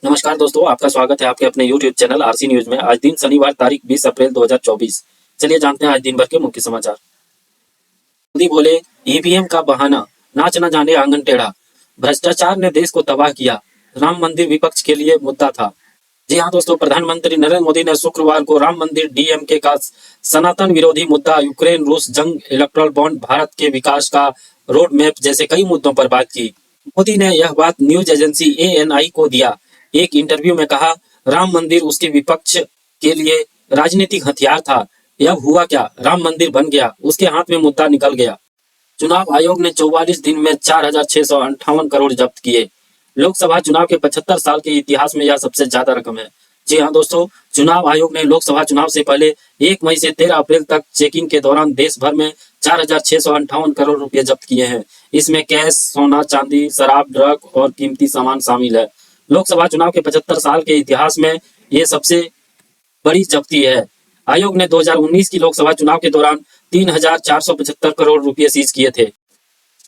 नमस्कार दोस्तों, आपका स्वागत है आपके अपने YouTube चैनल आरसी न्यूज में। आज दिन शनिवार तारीख 20 अप्रैल 2024। चलिए जानते हैं आज दिन भर के मुख्य समाचार। मोदी बोले ईवीएम का बहाना, नाच न जाने आंगन टेढ़ा। भ्रष्टाचार ने देश को तबाह किया, राम मंदिर विपक्ष के लिए मुद्दा था। जी हाँ दोस्तों, प्रधानमंत्री नरेंद्र मोदी ने शुक्रवार को राम मंदिर, डीएमके का सनातन विरोधी मुद्दा, यूक्रेन रूस जंग, इलेक्ट्रल बॉन्ड, भारत के विकास का रोड मैप जैसे कई मुद्दों पर बात की। मोदी ने यह बात न्यूज एजेंसी एएनआई को दिया एक इंटरव्यू में कहा, राम मंदिर उसके विपक्ष के लिए राजनीतिक हथियार था। यह हुआ क्या, राम मंदिर बन गया, उसके हाथ में मुद्दा निकल गया। चुनाव आयोग ने 44 दिन में 4,658 करोड़ जब्त किए। लोकसभा चुनाव के 75 साल के इतिहास में यह सबसे ज्यादा रकम है। जी हाँ दोस्तों, चुनाव आयोग ने लोकसभा चुनाव से पहले 1 मई से 13 अप्रैल तक चेकिंग के दौरान देश भर में 4,658 करोड़ रुपए जब्त किए हैं। इसमें कैश, सोना चांदी, शराब, ड्रग और कीमती सामान शामिल है। लोकसभा चुनाव के 75 साल के इतिहास में ये सबसे बड़ी जब्ती है। आयोग ने 2019 की लोकसभा चुनाव के दौरान 3,475 करोड़ रुपए सीज किए थे।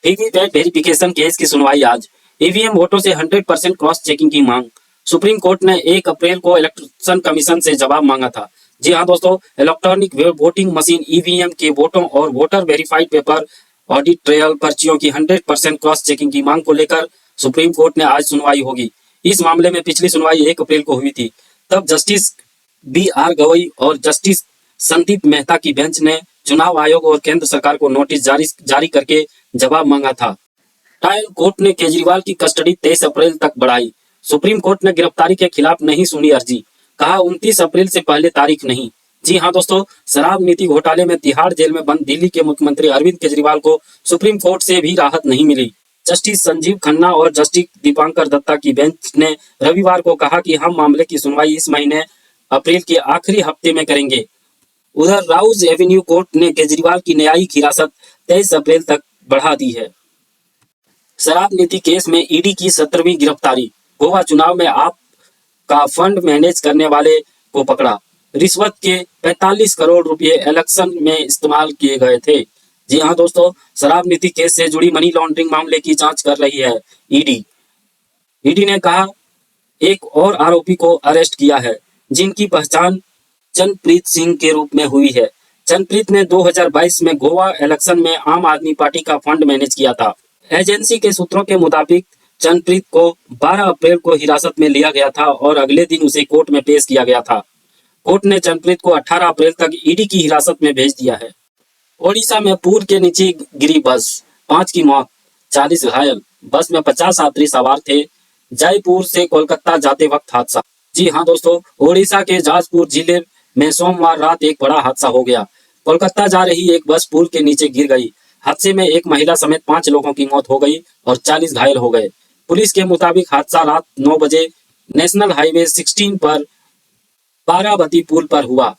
वीवीपैट वेरिफिकेशन केस की सुनवाई आज। ईवीएम वोटों से 100% क्रॉस चेकिंग की मांग। सुप्रीम कोर्ट ने 1 अप्रैल को इलेक्शन कमीशन से जवाब मांगा था। जी हाँ दोस्तों, इलेक्ट्रॉनिक वोटिंग मशीन ईवीएम के वोटों और voter verified paper audit trail पर्चियों की 100% क्रॉस चेकिंग की मांग को लेकर सुप्रीम कोर्ट ने आज सुनवाई होगी। इस मामले में पिछली सुनवाई 1 अप्रैल को हुई थी। तब जस्टिस BR गवई और जस्टिस संदीप मेहता की बेंच ने चुनाव आयोग और केंद्र सरकार को नोटिस जारी करके जवाब मांगा था। ट्रायल कोर्ट ने केजरीवाल की कस्टडी 23 अप्रैल तक बढ़ाई। सुप्रीम कोर्ट ने गिरफ्तारी के खिलाफ नहीं सुनी अर्जी, कहा 29 अप्रैल से पहले तारीख नहीं। जी हाँ दोस्तों, शराब नीति घोटाले में तिहाड़ जेल में बंद दिल्ली के मुख्यमंत्री अरविंद केजरीवाल को सुप्रीम कोर्ट से भी राहत नहीं मिली। जस्टिस संजीव खन्ना और जस्टिस दीपांकर दत्ता की बेंच ने रविवार को कहा कि हम मामले की सुनवाई इस महीने अप्रैल के आखिरी हफ्ते में करेंगे। उधर राउज एवेन्यू कोर्ट ने केजरीवाल की न्यायिक हिरासत 23 अप्रैल तक बढ़ा दी है। शराब नीति केस में ईडी की 17वीं गिरफ्तारी। गोवा चुनाव में आप का फंड मैनेज करने वाले को पकड़ा। रिश्वत के 45 करोड़ रुपए इलेक्शन में इस्तेमाल किए गए थे। जी हाँ दोस्तों, शराब नीति केस से जुड़ी मनी लॉन्ड्रिंग मामले की जांच कर रही है ईडी। ईडी ने कहा एक और आरोपी को अरेस्ट किया है, जिनकी पहचान चंद्रप्रीत सिंह के रूप में हुई है। चंद्रप्रीत ने 2022 में गोवा इलेक्शन में आम आदमी पार्टी का फंड मैनेज किया था। एजेंसी के सूत्रों के मुताबिक चंद्रप्रीत को 12 अप्रैल को हिरासत में लिया गया था और अगले दिन उसे कोर्ट में पेश किया गया था। कोर्ट ने चंद्रप्रीत को 18 अप्रैल तक ईडी की हिरासत में भेज दिया है। ओडिशा में पुल के नीचे गिरी बस, 5 की मौत, 40 घायल। बस में 50 यात्री सवार थे। जयपुर से कोलकाता जाते वक्त हादसा। जी हाँ दोस्तों, ओडिशा के जाजपुर जिले में सोमवार रात एक बड़ा हादसा हो गया। कोलकाता जा रही एक बस पुल के नीचे गिर गई। हादसे में एक महिला समेत 5 लोगों की मौत हो गई और 40 घायल हो गए। पुलिस के मुताबिक हादसा रात 9 बजे नेशनल हाईवे 16 पर बाराबती पुल पर हुआ।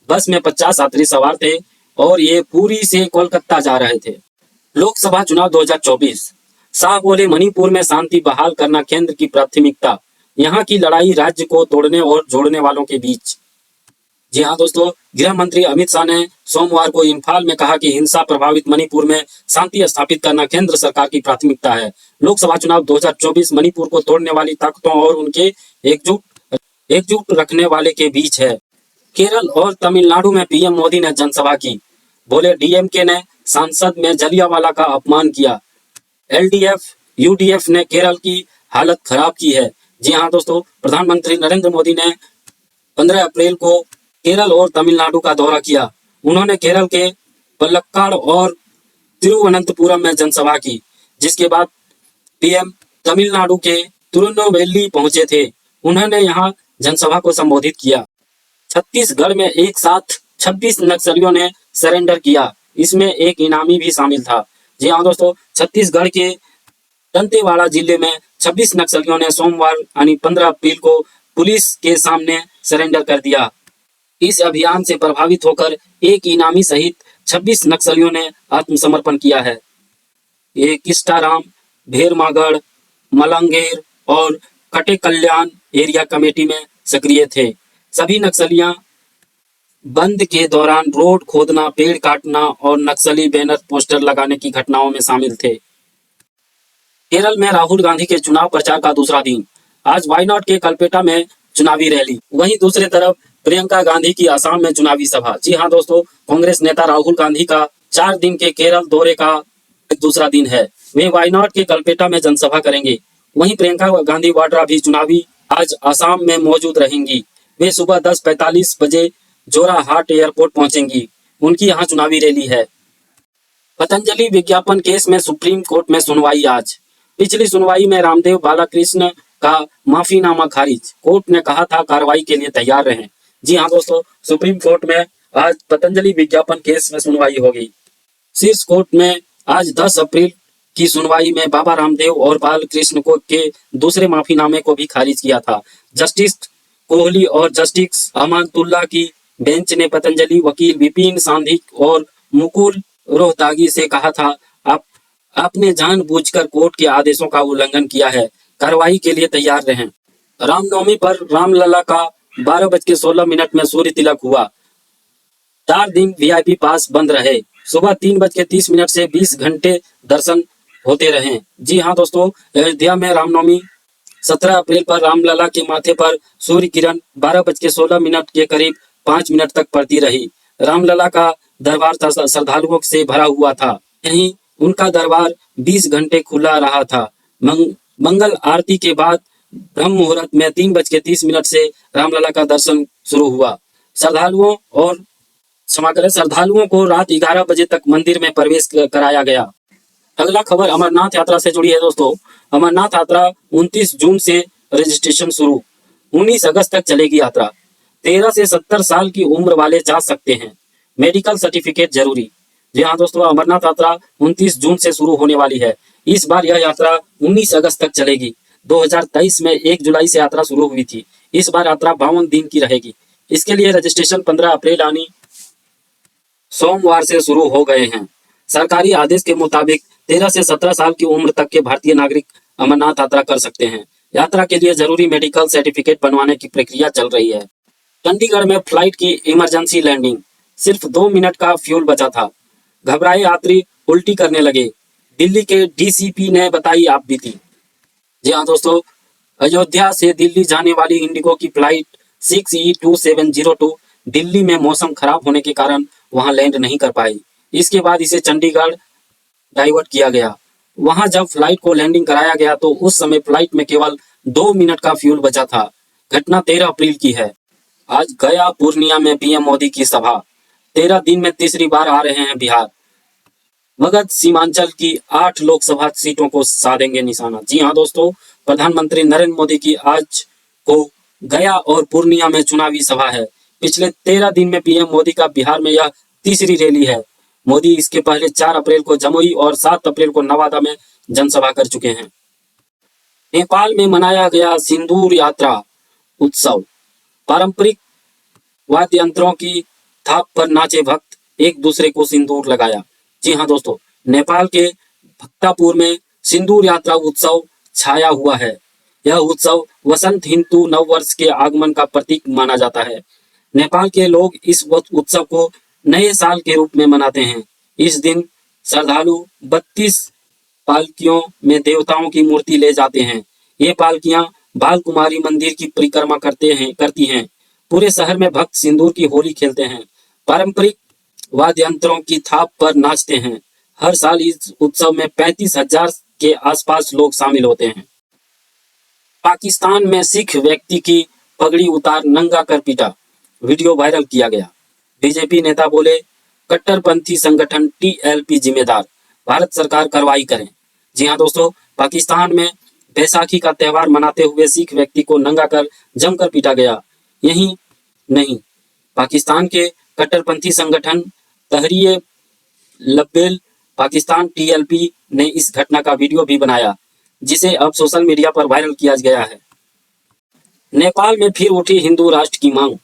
बस में 50 यात्री सवार थे और ये पुरी से कोलकाता जा रहे थे। लोकसभा चुनाव 2024। शाह बोले मणिपुर में शांति बहाल करना केंद्र की प्राथमिकता। यहाँ की लड़ाई राज्य को तोड़ने और जोड़ने वालों के बीच। जी हाँ दोस्तों, गृह मंत्री अमित शाह ने सोमवार को इम्फाल में कहा कि हिंसा प्रभावित मणिपुर में शांति स्थापित करना केंद्र सरकार की प्राथमिकता है। लोकसभा चुनाव 2024 मणिपुर को तोड़ने वाली ताकतों और उनके एकजुट रखने वाले के बीच है। केरल और तमिलनाडु में पीएम मोदी ने जनसभा की। बोले डीएमके ने संसद में जलियांवाला का अपमान किया। एलडीएफ यूडीएफ ने केरल की हालत खराब की है। जी हाँ दोस्तों, प्रधानमंत्री नरेंद्र मोदी ने 15 अप्रैल को केरल और तमिलनाडु का दौरा किया। उन्होंने केरल के पलक्काड़ और तिरुवनंतपुरम में जनसभा की, जिसके बाद पीएम तमिलनाडु के तिरुनेलवेली पहुंचे थे। उन्होंने यहां जनसभा को संबोधित किया। छत्तीसगढ़ में एक साथ 26 नक्सलियों ने सरेंडर किया। इसमें एक इनामी भी शामिल था। जी हाँ दोस्तों, छत्तीसगढ़ के दंतेवाड़ा जिले में 26 नक्सलियों ने सोमवार यानी 15 अप्रैल को पुलिस के सामने सरेंडर कर दिया। इस अभियान से प्रभावित होकर एक इनामी सहित 26 नक्सलियों ने आत्मसमर्पण किया है। ये किस्टाराम, भेरमागढ़, मलंगेर और कटे कल्याण एरिया कमेटी में सक्रिय थे। सभी नक्सलियां बंद के दौरान रोड खोदना, पेड़ काटना और नक्सली बैनर पोस्टर लगाने की घटनाओं में शामिल थे। केरल में राहुल गांधी के चुनाव प्रचार का दूसरा दिन। आज वायनाड के कलपेटा में चुनावी रैली। वहीं दूसरी तरफ प्रियंका गांधी की असम में चुनावी सभा। जी हाँ दोस्तों, कांग्रेस नेता राहुल गांधी का 4 दिन के केरल दौरे का दूसरा दिन है। वे वायनाड के कलपेटा में जनसभा करेंगे। वहीं प्रियंका गांधी वाड्रा भी चुनावी आज असम में मौजूद रहेंगी। वे सुबह 10:45 बजे जोराहाट एयरपोर्ट पहुंचेंगी। उनकी यहाँ चुनावी रैली है। पतंजलि विज्ञापन केस में सुप्रीम कोर्ट में सुनवाई आज। पिछली सुनवाई में रामदेव बालाकृष्ण का माफीनामा खारिज। कोर्ट ने कहा था कार्रवाई के लिए तैयार रहें। जी हाँ दोस्तों, सुप्रीम कोर्ट में आज पतंजलि विज्ञापन केस में सुनवाई होगी। शीर्ष कोर्ट में आज 10 अप्रैल की सुनवाई में बाबा रामदेव और बालकृष्ण को के दूसरे माफीनामे को भी खारिज किया था। जस्टिस कोहली और जस्टिस अमानतुल्ला की बेंच ने पतंजलि वकील विपिन सांधिक और मुकुल रोहतागी से कहा था, आपने जानबूझकर कोर्ट के आदेशों का उल्लंघन किया है, कार्रवाई के लिए तैयार रहें। रामनवमी पर रामलला का 12:16 में सूर्य तिलक हुआ। 4 दिन वीआईपी पास बंद रहे। सुबह 3:30 से 20 घंटे दर्शन होते रहे। जी हाँ दोस्तों, अयोध्या में रामनवमी 17 अप्रैल पर रामलला के माथे पर सूर्य किरण 12:16 के करीब 5 मिनट तक पड़ती रही। रामलला का दरबार श्रद्धालुओं से भरा हुआ था। यहीं उनका दरबार 20 घंटे खुला रहा था। मंगल आरती के बाद ब्रह्म मुहूर्त में 3:30 से रामलला का दर्शन शुरू हुआ। श्रद्धालुओं को रात 11 बजे तक मंदिर में प्रवेश कराया गया। अगला खबर अमरनाथ यात्रा से जुड़ी है दोस्तों। अमरनाथ यात्रा 29 जून से रजिस्ट्रेशन शुरू, 19 अगस्त तक चलेगी यात्रा। 13 से 70 साल की उम्र वाले जा सकते हैं, मेडिकल सर्टिफिकेट जरूरी। जी हाँ दोस्तों, अमरनाथ यात्रा 29 जून से शुरू होने वाली है। इस बार यह यात्रा 19 अगस्त तक चलेगी। 2023 में 1 जुलाई से यात्रा शुरू हुई थी। इस बार यात्रा 52 दिन की रहेगी। इसके लिए रजिस्ट्रेशन 15 अप्रैल यानी सोमवार से शुरू हो गए हैं। सरकारी आदेश के मुताबिक 13 से 17 साल की उम्र तक के भारतीय नागरिक अमरनाथ यात्रा कर सकते हैं। यात्रा के लिए जरूरी मेडिकल सर्टिफिकेट बनवाने की प्रक्रिया चल रही है। चंडीगढ़ में फ्लाइट की इमरजेंसी लैंडिंग, सिर्फ 2 मिनट का फ्यूल बचा था। घबराए यात्री उल्टी करने लगे। दिल्ली के डीसीपी ने बताई आप बीती। जी हाँ दोस्तों, अयोध्या से दिल्ली जाने वाली इंडिगो की फ्लाइट 6E2702 दिल्ली में मौसम खराब होने के कारण वहां लैंड नहीं कर पाई। इसके बाद इसे चंडीगढ़ डाइवर्ट किया गया। वहां जब फ्लाइट को लैंडिंग कराया गया तो उस समय फ्लाइट में केवल 2 मिनट का फ्यूल बचा था। घटना 13 अप्रैल की है। आज गया पूर्णिया में पीएम मोदी की सभा। 13 दिन में तीसरी बार आ रहे हैं बिहार। मगध सीमांचल की 8 लोकसभा सीटों को साधेंगे निशाना। जी हाँ दोस्तों, प्रधानमंत्री नरेंद्र मोदी की आज को गया और पूर्णिया में चुनावी सभा है। पिछले 13 दिन में पीएम मोदी का बिहार में यह तीसरी रैली है। मोदी इसके पहले 4 अप्रैल को जमुई और 7 अप्रैल को नवादा में जनसभा कर चुके हैं। नेपाल में मनाया गया सिंदूर यात्रा उत्सव। पारंपरिक वाद्य यंत्रों की थाप पर नाचे भक्त, एक दूसरे को सिंदूर लगाया। जी हाँ दोस्तों, नेपाल के भक्तापुर में सिंदूर यात्रा उत्सव छाया हुआ है। यह उत्सव वसंत हिंदू नववर्ष के आगमन का प्रतीक माना जाता है। नेपाल के लोग इस उत्सव को नए साल के रूप में मनाते हैं। इस दिन श्रद्धालु 32 पालकियों में देवताओं की मूर्ति ले जाते हैं। ये पालकियां बालकुमारी मंदिर की परिक्रमा करती हैं। पूरे शहर में भक्त सिंदूर की होली खेलते हैं। पारंपरिक वाद्य यंत्रों की थाप पर नाचते हैं। हर साल इस उत्सव में 35,000 के आसपास लोग शामिल होते हैं। पाकिस्तान में सिख व्यक्ति की पगड़ी उतार नंगा कर पीटा, वीडियो वायरल किया गया। बीजेपी नेता बोले, कट्टरपंथी संगठन टीएलपी जिम्मेदार, भारत सरकार कार्रवाई करें। जी हाँ दोस्तों, पाकिस्तान में बैसाखी का त्यौहार मनाते हुए सिख व्यक्ति को नंगा कर जमकर पीटा गया। यही नहीं, पाकिस्तान के कट्टरपंथी संगठन तहरीए लब्बैक पाकिस्तान टीएलपी ने इस घटना का वीडियो भी बनाया, जिसे अब सोशल मीडिया पर वायरल किया गया है। नेपाल में फिर उठी हिंदू राष्ट्र की मांग।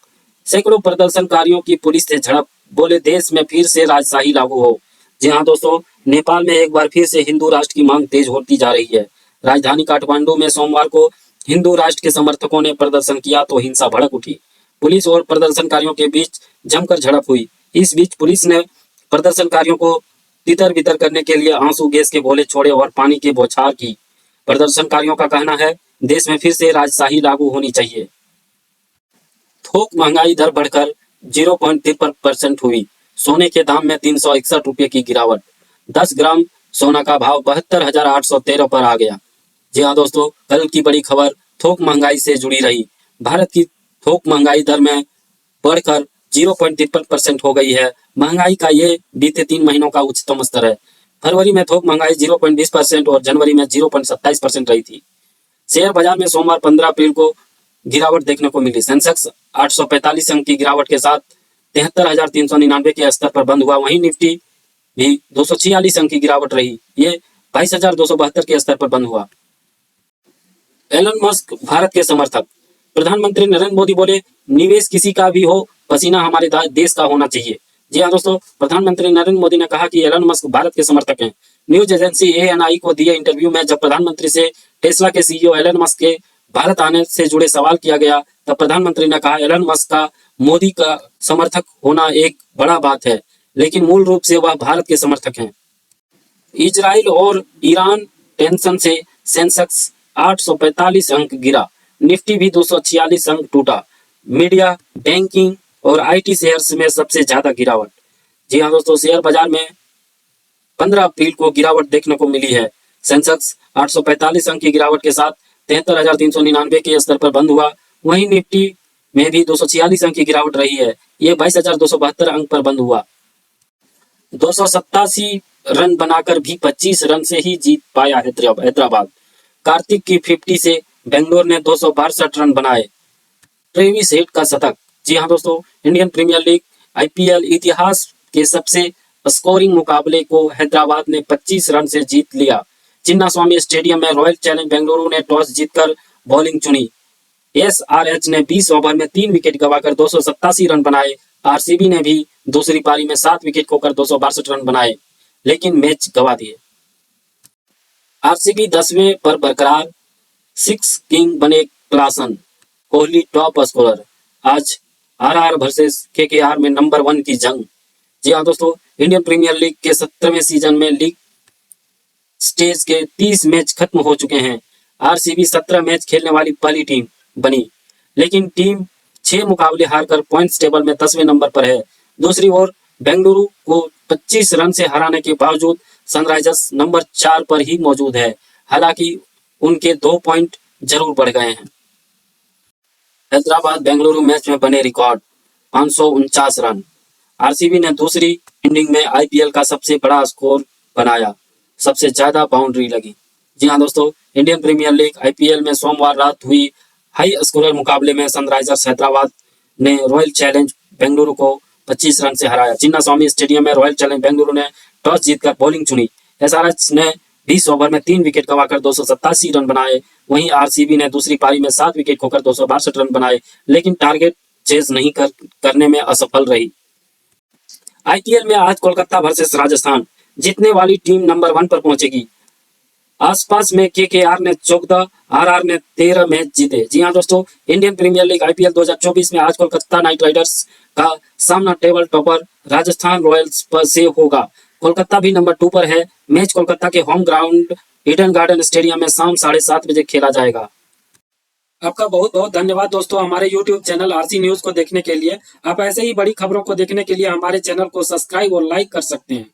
सैकड़ों प्रदर्शनकारियों की पुलिस से झड़प, बोले देश में फिर से राजशाही लागू हो। जी हाँ दोस्तों, नेपाल में एक बार फिर से हिंदू राष्ट्र की मांग तेज होती जा रही है। राजधानी काठमांडू में सोमवार को हिंदू राष्ट्र के समर्थकों ने प्रदर्शन किया तो हिंसा भड़क उठी। पुलिस और प्रदर्शनकारियों के बीच जमकर झड़प हुई। इस बीच पुलिस ने प्रदर्शनकारियों को तितर बितर करने के लिए आंसू गैस के गोले छोड़े और पानी की बौछार की। प्रदर्शनकारियों का कहना है देश में फिर से राजशाही लागू होनी चाहिए। थोक महंगाई दर बढ़कर 0.53% हुई। सोने के दाम में 361 रुपये की गिरावट। 10 ग्राम सोना का भाव 72,813 पर आ गया। जी हाँ दोस्तों, कल की बड़ी खबर थोक महंगाई से जुड़ी रही। भारत की थोक महंगाई दर में बढ़कर 0.53% हो गई है। महंगाई का ये बीते 3 महीनों का उच्चतम स्तर है। फरवरी में थोक महंगाई 0.20% और जनवरी में 0.27% रही थी। शेयर बाजार में सोमवार 15 अप्रैल को गिरावट देखने को मिली। सेंसेक्स 845 अंक की गिरावट के साथ 73,399 के स्तर पर बंद हुआ। वहीं निफ्टी भी 246 अंक की गिरावट रही। ये 22,272 के स्तर पर बंद हुआ। एलन मस्क भारत के समर्थक। प्रधानमंत्री नरेंद्र मोदी बोले, निवेश किसी का भी हो, पसीना हमारे देश का होना चाहिए। जी हाँ दोस्तों, प्रधानमंत्री नरेंद्र मोदी ने कहा कि एलन मस्क भारत के समर्थक हैं। न्यूज एजेंसी ANI को दिए इंटरव्यू में जब प्रधानमंत्री से टेस्ला के CEO एलन मस्क के भारत आने से जुड़े सवाल किया गया, तब प्रधानमंत्री ने कहा, एलन मस्क का मोदी का समर्थक होना एक बड़ा बात है, लेकिन मूल रूप से वह भारत के समर्थक हैं। इजराइल और ईरान टेंशन से सेंसेक्स 845 अंक गिरा। निफ्टी भी 246 अंक टूटा। मीडिया, बैंकिंग और IT शेयर्स में सबसे ज्यादा गिरावट। जी हाँ दोस्तों, शेयर बाजार में 15 अप्रैल को गिरावट देखने को मिली है। सेंसेक्स 845 अंक की गिरावट के साथ 73,399 के स्तर पर बंद हुआ। वहीं निफ्टी में भी 246 अंक की गिरावट रही है। ये 22,272 अंक पर बंद हुआ। 287 रन बनाकर भी 25 रन से ही जीत पाया हैदराबाद। कार्तिक की 50 से बेंगलोर ने 262 रन बनाए। ट्रेविस हेड का शतक। जी हाँ दोस्तों, इंडियन प्रीमियर लीग IPL इतिहास के सबसे स्कोरिंग मुकाबले को हैदराबाद ने 25 रन से जीत लिया। चिन्नास्वामी स्टेडियम में रॉयल चैलेंज बेंगलुरु ने टॉस जीतकर बॉलिंग चुनी। SRH ने 20 ओवर में 3 विकेट गंवाकर 287 रन बनाए। RCB ने भी दूसरी पारी में 7 विकेट खोकर 262 रन बनाए, लेकिन मैच गंवा दिए। RCB 10वें पर बरकरार, 6 किंग बने क्लासन। Kohli top scorer. आज RR वर्सेस KKR में नंबर 1 की जंग। जी हाँ दोस्तों, इंडियन प्रीमियर लीग के 17वें सीजन में लीग स्टेज के 30 मैच खत्म हो चुके हैं। RCB 17 मैच खेलने वाली पहली टीम बनी, लेकिन टीम 6 मुकाबले हारकर पॉइंट्स टेबल में 10वें नंबर पर है। दूसरी ओर बेंगलुरु को 25 रन से हराने के बावजूद सनराइजर्स नंबर 4 पर ही मौजूद है। हालांकि उनके 2 पॉइंट जरूर बढ़ गए हैं। हैदराबाद बेंगलुरु मैच में बने रिकॉर्ड 549 रन। RCB ने दूसरी इनिंग में IPL का सबसे बड़ा स्कोर बनाया। सबसे ज्यादा बाउंड्री लगी। जी हाँ दोस्तों, इंडियन प्रीमियर लीग IPL में सोमवार रात हुई हाई स्कोरर मुकाबले में सनराइजर्स हैदराबाद ने रॉयल चैलेंज बेंगलुरु को 25 रन से हराया। चिन्नास्वामी स्टेडियम में रॉयल चैलेंज बेंगलुरु ने टॉस जीतकर बॉलिंग चुनी। SRH ने 20 ओवर में 3 विकेट गंवाकर 287 रन बनाए। वहीं RCB ने दूसरी पारी में 7 विकेट खोकर 262 रन बनाए, लेकिन टारगेट चेज नहीं करने में असफल रही। IPL में आज कोलकाता वर्सेस राजस्थान, जीतने वाली टीम नंबर 1 पर पहुंचेगी। आसपास में KKR ने 14, RR ने 13 मैच जीते। जी हाँ दोस्तों, इंडियन प्रीमियर लीग IPL 2024 में आज कोलकाता नाइट राइडर्स का सामना टेबल टॉपर राजस्थान रॉयल्स पर से होगा। कोलकाता भी नंबर 2 पर है। मैच कोलकाता के home ground Eden garden stadium में शाम 7:30 बजे खेला जाएगा। आपका बहुत बहुत धन्यवाद दोस्तों, हमारे YouTube चैनल RC न्यूज को देखने के लिए। आप ऐसे ही बड़ी खबरों को देखने के लिए हमारे चैनल को सब्सक्राइब और लाइक कर सकते हैं।